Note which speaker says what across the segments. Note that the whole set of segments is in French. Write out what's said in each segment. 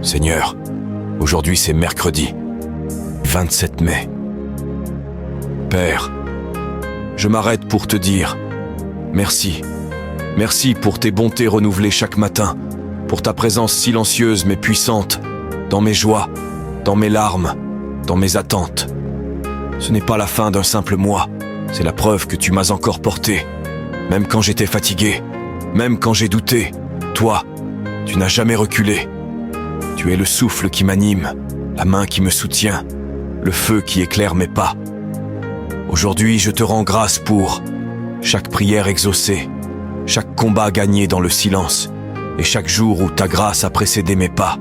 Speaker 1: Seigneur, aujourd'hui c'est mercredi, 27 mai. Père, je m'arrête pour te dire merci. Merci pour tes bontés renouvelées chaque matin, pour ta présence silencieuse mais puissante, dans mes joies, dans mes larmes, dans mes attentes. Ce n'est pas la fin d'un simple mois, c'est la preuve que tu m'as encore porté. Même quand j'étais fatigué, même quand j'ai douté, toi, tu n'as jamais reculé. Tu es le souffle qui m'anime, la main qui me soutient, le feu qui éclaire mes pas. Aujourd'hui, je te rends grâce pour chaque prière exaucée, chaque combat gagné dans le silence et chaque jour où ta grâce a précédé mes pas.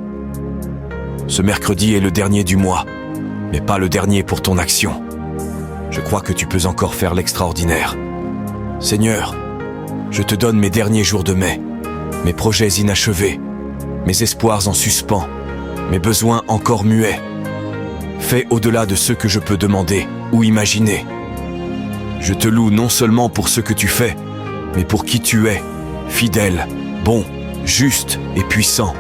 Speaker 1: Ce mercredi est le dernier du mois, mais pas le dernier pour ton action. Je crois que tu peux encore faire l'extraordinaire. Seigneur, je te donne mes derniers jours de mai, mes projets inachevés, mes espoirs en suspens, mes besoins encore muets. Fais au-delà de ce que je peux demander ou imaginer. Je te loue non seulement pour ce que tu fais, mais pour qui tu es, fidèle, bon, juste et puissant.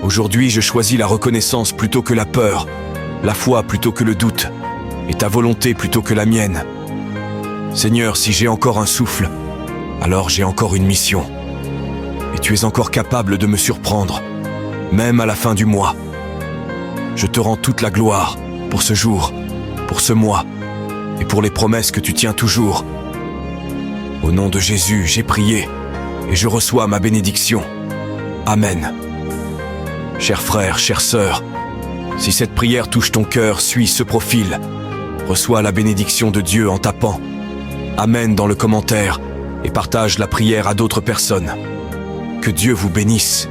Speaker 1: Aujourd'hui, je choisis la reconnaissance plutôt que la peur, la foi plutôt que le doute, et ta volonté plutôt que la mienne. Seigneur, si j'ai encore un souffle, alors j'ai encore une mission. Et tu es encore capable de me surprendre, même à la fin du mois. Je te rends toute la gloire pour ce jour, pour ce mois, et pour les promesses que tu tiens toujours. Au nom de Jésus, j'ai prié, et je reçois ma bénédiction. Amen. Chers frères, chères sœurs, si cette prière touche ton cœur, suis ce profil. Reçois la bénédiction de Dieu en tapant Amen dans le commentaire et partage la prière à d'autres personnes. Que Dieu vous bénisse.